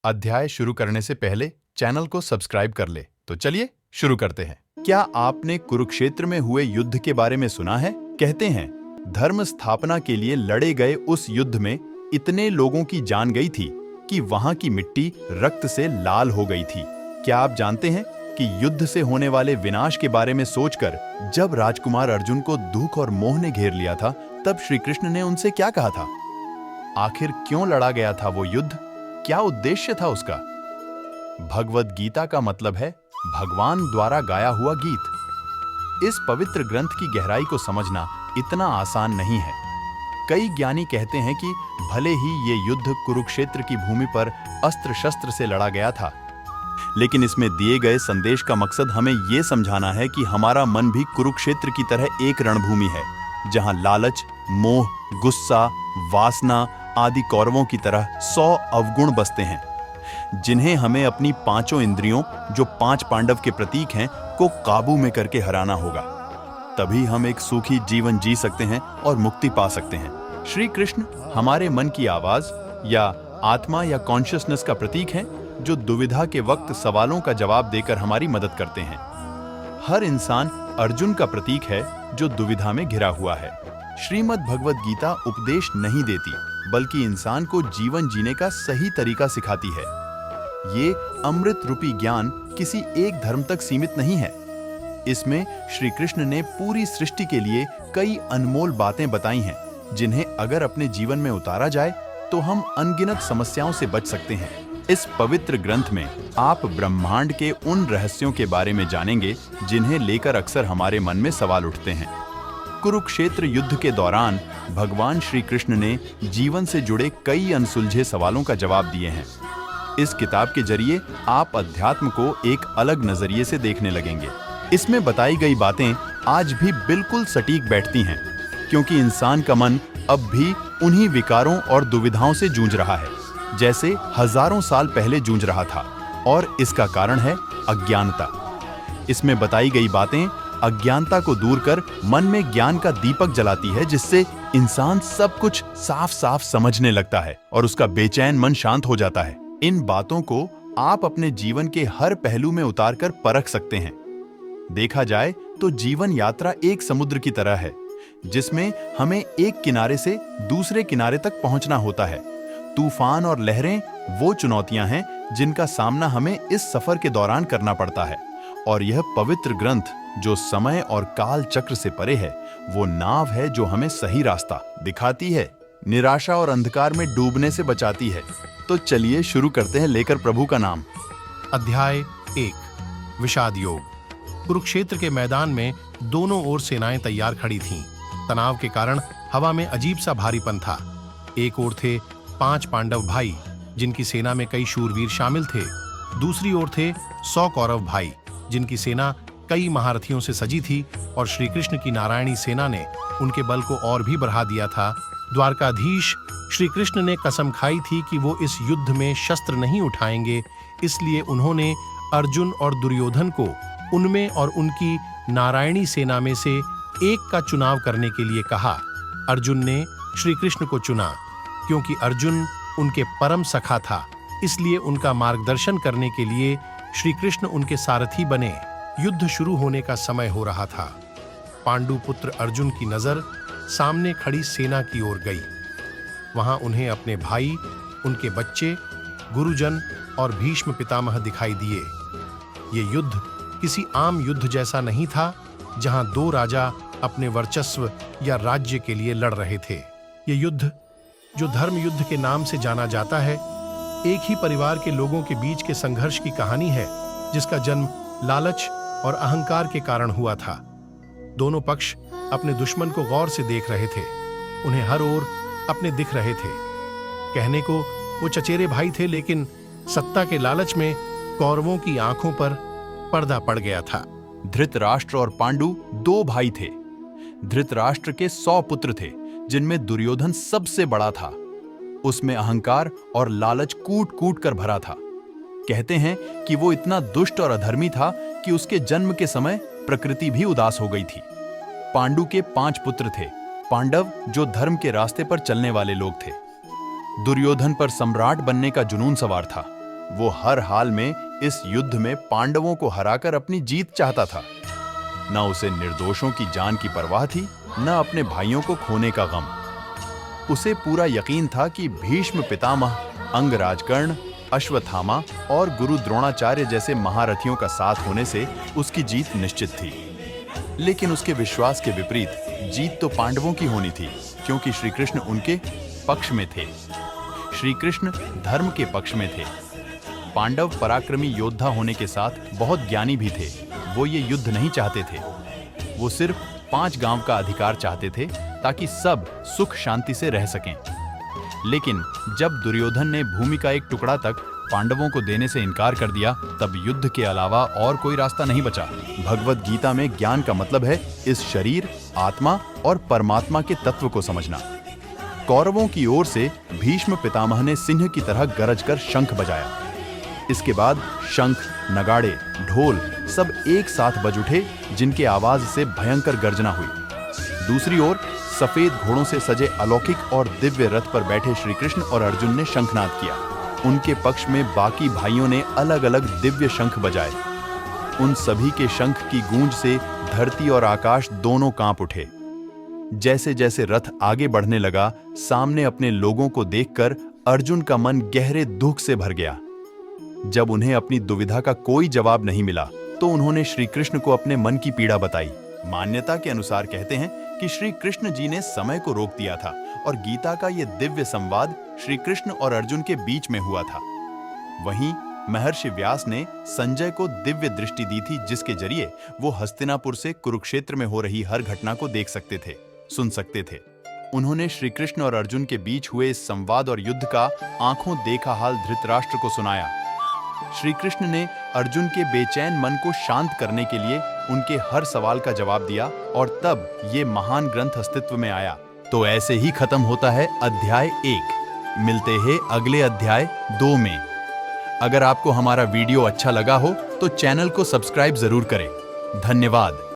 अध्याय शुरू करने से पहले चैनल को सब्सक्राइब कर ले। तो चलिए शुरू करते हैं। क्या आपने कुरुक्षेत्र में हुए युद्ध के बारे में सुना है? कहते हैं धर्म स्थापना के लिए लड़े गए उस युद्ध में इतने लोगों की जान गई थी कि वहां की मिट्टी रक्त से लाल हो गई थी। क्या आप जानते हैं कि युद्ध से होने वाले विनाश के बारे में सोचकर जब राजकुमार अर्जुन को दुख और मोह ने घेर लिया था, तब श्री कृष्ण ने उनसे क्या कहा था? आखिर क्यों लड़ा गया था वो युद्ध? क्या उद्देश्य था उसका? भगवद गीता का मतलब है भगवान द्वारा गाया हुआ गीत। इस पवित्र ग्रंथ की गहराई को समझना इतना आसान नहीं है। कई ज्ञानी कहते हैं कि भले ही ये युद्ध कुरुक्षेत्र की भूमि पर अस्त्र शस्त्र से लड़ा गया था, लेकिन इसमें दिए गए संदेश का मकसद हमें ये समझाना है कि हमारा मन भी कुरुक्षेत्र की तरह एक रणभूमि है, जहां लालच, मोह, गुस्सा, वासना आदि कौरवों की तरह 100 अवगुण बसते हैं, जिन्हें हमें अपनी पांचों इंद्रियों, जो 5 पांडव के प्रतीक हैं, को काबू में करके हराना होगा। तभी हम एक सुखी जीवन जी सकते हैं और मुक्ति पा सकते हैं। श्री कृष्ण हमारे मन की आवाज या आत्मा या कॉन्शियसनेस का प्रतीक हैं, जो दुविधा के वक्त सवालों का जवाब देकर हमारी मदद करते हैं। हर इंसान अर्जुन का प्रतीक है, जो दुविधा में घिरा हुआ है। श्रीमद् भगवद गीता उपदेश नहीं देती, बल्कि इंसान को जीवन जीने का सही तरीका सिखाती है। ये अमृत रूपी ज्ञान किसी एक धर्म तक सीमित नहीं है। इसमें श्री कृष्ण ने पूरी सृष्टि के लिए कई अनमोल बातें बताई हैं, जिन्हें अगर अपने जीवन में उतारा जाए तो हम अनगिनत समस्याओं से बच सकते हैं। इस पवित्र ग्रंथ में आप ब्रह्मांड के उन रहस्यों के बारे में जानेंगे जिन्हें लेकर अक्सर हमारे मन में सवाल उठते हैं। कुरुक्षेत्र युद्ध के दौरान भगवान श्री कृष्ण ने जीवन से जुड़े कई अनसुलझे सवालों का जवाब दिए हैं। इस किताब के जरिए आप अध्यात्म को एक अलग नजरिए से देखने लगेंगे। इसमें बताई गई बातें आज भी बिल्कुल सटीक बैठती हैं, क्योंकि इंसान का मन अब भी उन्हीं विकारों और दुविधाओं से जूझ रहा है, जैसे हजारों साल पहले जूझ रहा था, और इसका कारण है अज्ञानता। इसमें बताई गई बातें अज्ञानता को दूर कर मन में ज्ञान का दीपक जलाती है, जिससे इंसान सब कुछ साफ साफ समझने लगता है और उसका बेचैन मन शांत हो जाता है। इन बातों को आप अपने जीवन के हर पहलू में उतारकर परख सकते हैं। देखा जाए तो जीवन यात्रा एक समुद्र की तरह है, जिसमें हमें एक किनारे से दूसरे किनारे तक पहुंचना होता है। तूफान और लहरें वो चुनौतियां हैं जिनका सामना हमें इस सफर के दौरान करना पड़ता है, और यह पवित्र ग्रंथ, जो समय और काल चक्र से परे है, वो नाव है जो हमें सही रास्ता दिखाती है, निराशा और अंधकार में डूबने से बचाती है। तो चलिए शुरू करते हैं, लेकर प्रभु का नाम। अध्याय 1 विषाद योग। कुरुक्षेत्र के मैदान में दोनों ओर सेनाएं तैयार खड़ी थीं। तनाव के कारण हवा में अजीब सा भारीपन था। एक ओर थे 5 पांडव भाई, जिनकी सेना में कई शूरवीर शामिल थे। दूसरी ओर थे 100 कौरव भाई, जिनकी सेना कई महारथियों से सजी थी, और श्री कृष्ण की नारायणी सेना ने उनके बल को और भी बढ़ा दिया था। द्वारकाधीश श्री कृष्ण ने कसम खाई थी कि वो इस युद्ध में शस्त्र नहीं उठाएंगे, इसलिए उन्होंने अर्जुन और दुर्योधन को उनमें और उनकी नारायणी सेना में से एक का चुनाव करने के लिए कहा। अर्जुन ने श्री कृष्ण को चुना, क्योंकि अर्जुन उनके परम सखा था, इसलिए उनका मार्गदर्शन करने के लिए श्री कृष्ण उनके सारथी बने। युद्ध शुरू होने का समय हो रहा था। पांडु पुत्र अर्जुन की नजर सामने खड़ी सेना की ओर गई। वहां उन्हें अपने भाई, उनके बच्चे, गुरुजन और भीष्म पितामह दिखाई दिए। ये युद्ध किसी आम युद्ध जैसा नहीं था, जहां 2 राजा अपने वर्चस्व या राज्य के लिए लड़ रहे थे। ये युद्ध, जो धर्म युद्ध के नाम से जाना जाता है, एक ही परिवार के लोगों के बीच के संघर्ष की कहानी है, जिसका जन्म लालच और अहंकार के कारण हुआ था। दोनों पक्ष अपने दुश्मन को गौर से देख रहे थे। उन्हें हर ओर अपने दिख रहे थे। कहने को वो चचेरे भाई थे, लेकिन सत्ता के लालच में कौरवों की आंखों पर पर्दा पड़ गया था। धृतराष्ट्र और पांडु 2 भाई थे। धृतराष्ट्र के 100 पुत्र थे, जिनमें दुर्योधन सबसे बड़ा था। उसमें अहंकार और लालच कूट कूट कर भरा था। कहते हैं कि वो इतना दुष्ट और अधर्मी था कि उसके जन्म के समय प्रकृति भी उदास हो गई थी। पांडु के 5 पुत्र थे। पांडव जो धर्म के रास्ते पर चलने वाले लोग थे। दुर्योधन पर सम्राट बनने का जुनून सवार था। वो हर हाल में इस युद्ध में पांडवों को हराकर अपनी जीत चाहता था। न उसे निर्दोषों की जान की परवाह थी, न अपने भाइयों को खोने का गम। उसे पूरा यकीन था कि भीष्म पितामह, अंगराज कर्ण, अश्वत्थामा और गुरु द्रोणाचार्य जैसे महारथियों का साथ होने से उसकी जीत निश्चित थी। लेकिन उसके विश्वास के विपरीत जीत तो पांडवों की होनी थी, क्योंकि श्री कृष्ण उनके पक्ष में थे। श्री कृष्ण धर्म के पक्ष में थे। पांडव पराक्रमी योद्धा होने के साथ बहुत ज्ञानी भी थे। वो ये युद्ध नहीं चाहते थे। वो सिर्फ 5 गांव का अधिकार चाहते थे, ताकि सब सुख शांति से रह सकें। लेकिन जब दुर्योधन ने भूमि का एक टुकड़ा तक पांडवों को देने से इनकार कर दिया, तब युद्ध के अलावा और कोई रास्ता नहीं बचा। भगवद गीता में ज्ञान का मतलब है इस शरीर, आत्मा और परमात्मा के तत्व को समझना। कौरवों की ओर से भीष्म पितामह ने सिंह की तरह गरज कर शंख बजाया। इसके बाद शंख, नगाड़े, ढोल सब एक साथ बज उठे, जिनके आवाज से भयंकर गर्जना हुई। दूसरी ओर सफेद घोड़ों से सजे अलौकिक और दिव्य रथ पर बैठे श्री कृष्ण और अर्जुन ने शंखनाद किया। उनके पक्ष में बाकी भाइयों ने अलग अलग दिव्य शंख बजाए। उन सभी के शंख की गूंज से धरती और आकाश दोनों कांप उठे। जैसे जैसे रथ आगे बढ़ने लगा, सामने अपने लोगों को देखकर अर्जुन का मन गहरे दुख से भर गया। जब उन्हें अपनी दुविधा का कोई जवाब नहीं मिला, तो उन्होंने श्री कृष्ण को अपने मन की पीड़ा बताई। मान्यता के अनुसार कहते हैं कि श्री कृष्ण जी ने समय को रोक दिया था और गीता का ये दिव्य संवाद श्री कृष्ण और अर्जुन के बीच में हुआ था। वहीं महर्षि व्यास ने संजय को दिव्य दृष्टि दी थी, जिसके जरिए वो हस्तिनापुर से कुरुक्षेत्र में हो रही हर घटना को देख सकते थे, सुन सकते थे। उन्होंने श्री कृष्ण और अर्जुन के बीच हुए इस संवाद और युद्ध का आंखों देखा हाल धृतराष्ट्र को सुनाया। श्री कृष्ण ने अर्जुन के बेचैन मन को शांत करने के लिए उनके हर सवाल का जवाब दिया, और तब ये महान ग्रंथ अस्तित्व में आया। तो ऐसे ही खत्म होता है अध्याय 1। मिलते हैं अगले अध्याय 2 में। अगर आपको हमारा वीडियो अच्छा लगा हो तो चैनल को सब्सक्राइब जरूर करें। धन्यवाद।